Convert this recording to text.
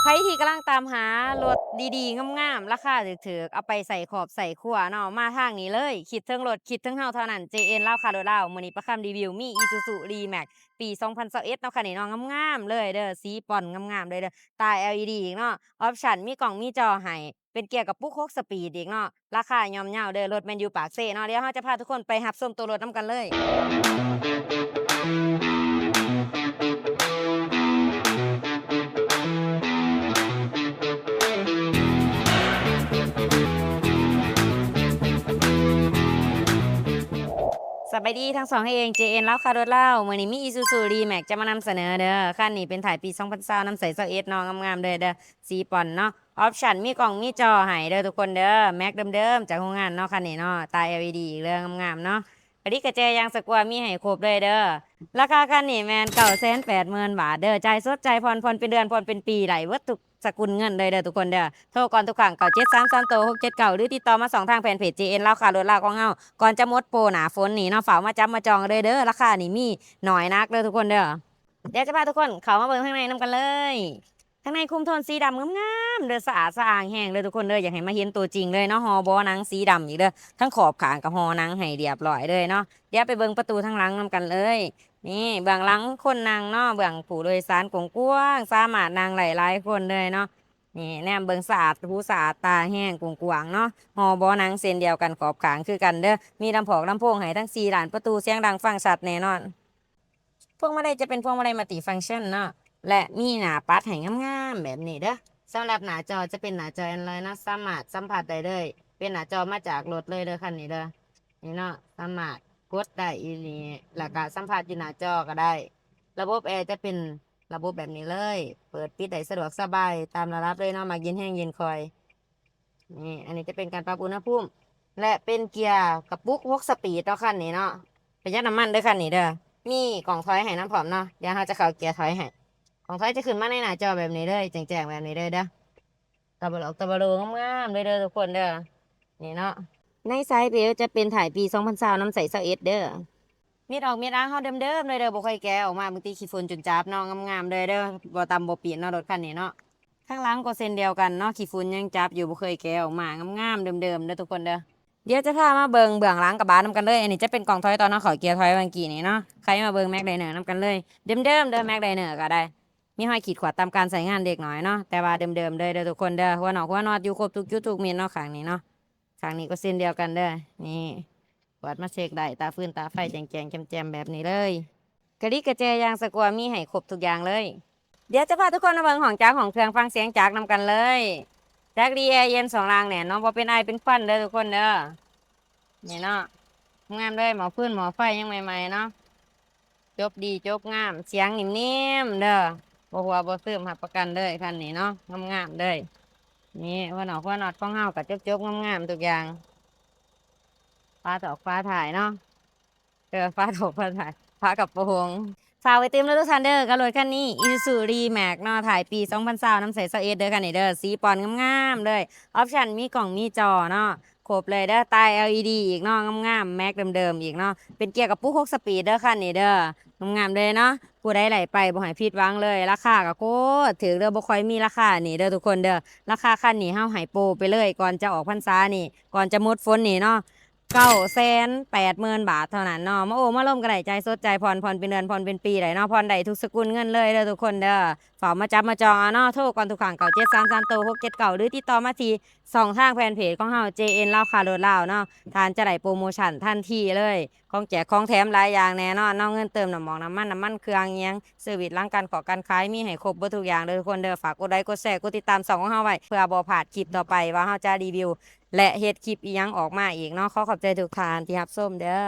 ที่กำลังตามหารถดีๆงามๆราคาถูกๆเอาไปใส่ขอบใส่ขั้วเนาะมาทางนี้เลยคิดเทิงรถคิดเทิงเฮาเท่านั้น JN ลาวคาโลลาวมื้อนี้ประคำรีวิวมี Isuzu D-Max ปี2021เนาะคันนี้เนาะงามๆเลยเด้อสีป่อนงามๆเลยเด้อตา LED อีกเนาะออปชันมีกล้องมีจอให้เป็นเกียร์กระปุก6สปีดอีกเนาะราคาย่อมเยาเด้อรถแม่นอยู่ปากเซ่เนาะเดี๋ยวเราจะพาทุกคนไปรับชมตัวรถนำกันเลย สบายดีทั้งสองให้เอง JN เล่าค่ะรถเล่ามื้อนี้มี Isuzu D-Max จะมานำเสนอเด้อคันนี้เป็นถ่ายปี2020น้ำใส21เนาะงามๆเด้อสีป่อนเนาะออปชันมีกล่องมีจอให้เด้อทุกคนเด้อแม็กเดิมๆจากโรงงานเนาะคันนี้เนาะตา LED อีกเรื่องงามๆเนาะอันนี้กระเจยางสกวามีให้ครบเลยเด้อราคาคันนี้แมน980,000 บาทเด้อจ่ายสดจ่ายผ่อนเป็นเดือนผ่อนเป็นปีไหลเบิดทุกสกุลเงินเลยเด้อทุกคนเด้อโทรก่อนทุกครั้ง973 3 679หรือติดต่อมา2ทางแฟนเพจ JN เล่าค่ะรถเล่าของเฮา ก่อนจะหมดโปรหนาฝนนี่เนาะฝากมาจับมาจองเลยเด้อราคานี่มีน้อยนักเด้อทุกคนเด้อเดี๋ยวจะพาทุกคนเข้ามาเบิ่งข้างในนํกันเลยข้างในคุมโทนสีดำงามๆเด้อสะอาดสะอ้างแห้งเลยทุกคนเด้ออยากให้มาเห็นตัวจริงเลยเนาะฮอบ่หนังสีดำอีกเด้อทั้งขอบขางกับฮอหนังให้เรียบร้อยเลยเนาะเดี๋ยวไปเบิ่งประตูทางหลังนํกันเลยนี่เบื้องหลังคนนั่งเนาะเบื้องผู้โดยสารกว้างๆสามารถนั่งหลายๆคนเลยเนาะ นี่แนมเบิงสะอาดหูสะอาดตาแห้งกวางๆเนาะหอบ่หนังเส้นเดียวกันขอบขางคือกันเด้อมีลำโพงลำโพงให้ทั้ง4ด้านประตูเสียงดังฟังชัดแน่นอนพวงมาลัยจะเป็นพวงมาลัยมัลติฟังก์ชันเนาะและมีหน้าปัดให้งามๆแบบนี้เด้อสำหรับหน้าจอจะเป็นหน้าจอ Android นะสามารถสัมผัสได้เลยเป็นหน้าจอมาจากรถเลยเด้อคันนี้เด้อนี่เนาะสามารถกดได้อีหลีแล้วก็สัมผัสอยู่หน้าจอก็ได้ระบบแอร์จะเป็น ระบบแบบนี้เลย เปิดปิดได้สะดวกสบายตามระดับเลยเนาะมักเย็นแห้งเย็นคอย นี่อันนี้จะเป็นการปรับอุณหภูมิและเป็นเกียร์กระปุก6สปีดเนาะคันนี้เนาะประหยัดน้ำมันด้วยคันนี้เด้อมีกล่องถอยให้น้ำผอมเนาะเดี๋ยวเราจะเข้าเกียร์ถอยให้กล่องถอยจะขึ้นมาในหน้าจอแบบนี้เลยแจ้งๆแบบนี้เลยเด้อตะบะหลอกตะบะโลงามๆเลยเด้อทุกคนเด้อนี่เนาะในไซส์เบลจะเป็นถ่ายปี2020น้ำใส21เด้อ มีดออกมีดอ่างเฮาเดิมๆเลยเด้อบ่ค่อยแกะออกมาบางทีขี้ฝุ่นจนจับเนาะงามๆเลยเด้อบ่ตำบ่เปียกเนาะรถคันนี้เนาะข้างหลังก็เส้นเดียวกันเนาะขี้ฝุ่นยังจับอยู่บ่เคยแกะออกมางามๆเดิมๆเด้อทุกคนเด้อเดี๋ยวจะพามาเบิ่งเบื้องหลังกระบะนำกันเลยอันนี้จะเป็นกล่องถอยตอนเนาะเขาเกียร์ถอยเมื่อกี้นี่เนาะใครมาเบิ่งแม็กไดเนอร์นำกันเลยเดิมๆเด้อแม็กไดเนอร์ก็ได้มีห้อยขีดขวดตามการใช้งานเด็กน้อยเนาะแต่ว่าเดิมๆเลยเด้อทุกคนเด้อหัวน็อตอยู่ครบทุกจุดทุกเม็ดเนาะข้างนี้เนาะข้างนี้ก็เส้นเดียวกันเด้อนี่ วัดมาเช็คได้ตาฟื้นตาไฟแจงๆแจ่มๆแบบนี้เลยกระดิกกระแจยางสกวามีให้ครบทุกอย่างเลยเดี๋ยวจะพาทุกคนมาเบิ่งของจักรของเครื่องฟังเสียงจักรนำกันเลยจักรดีแอร์เย็น2รางเนี่ยเนาะบ่เป็นไอเป็นควันเด้อทุกคนเด้อนี่เนาะงามเลยหมอพื้นหมอไฟยังใหม่ๆเนาะจบดีจบงามเสียงนิ่มๆเด้อบ่หัวบ่ซึมรับประกันเลยคันนี้เนาะงามๆเลยนี่หัวหนอกของเฮาก็จบๆงามๆทุกอย่าง ฟ้าถอกฟ้าถ่ายเนาะฟ้าถอกฟ้าถ่ายฟ้ากับโปรงฝากไว้เต็มเลยทุกท่านเด้อกับรถคันนี้ Isuzu D-Max เนาะถ่ายปี2020น้ำใส21เด้อคันนี้เด้อสีปอนงามๆเลยออปชั่นมีกล่องมีจอเนาะครบเลยเด้อตา LED อีกเนาะงามๆแม็กเดิมๆอีกเนาะเป็นเกียร์กับปุ๊ก6สปีดเด้อคันนี้เด้องามๆเลยเนาะผู้ใดไหลไปบ่ให้ผิดหวังเลยราคาก็โคตรถือเด้อบ่ค่อยมีราคานี่เด้อทุกคนเด้อราคาคันนี้เฮาให้โปรไปเลยก่อนจะออกพรรษานี่ก่อนจะหมดฝนนี่เนาะ 980,000 บาทเท่านั้นเนาะมาโอ้มาล่มกันได้ใจสดใจผ่อนเป็นเดือนผ่อนเป็นปีได้เนาะผ่อนได้ทุกสกุลเงินเลยเด้อทุกคนเด้อฝากมาจับมาจองเอาเนาะโทรก่อนทุกครั้ง9733679หรือติดต่อมาที่2ทางแฟนเพจของเฮา JN ลาวคารถลาวเนาะทานจะได้โปรโมชั่นทันทีเลยของแจกของแถมหลายอย่างแน่นอนเนาะเงินเติมน้ำมันเครื่องอิหยังเซอร์วิสหลังการขอการขายมีให้ครบเบิดทุกอย่างเด้อทุกคนเด้อฝากกดไลค์กดแชร์กดติดตาม2ของเฮาไว้เพื่อบ่พลาดคลิปต่อไปว่าเฮาจะรีวิว และเฮ็ดคลิปอีหยังออกมาอีกเนาะขอขอบใจทุกท่านที่รับชมเด้อ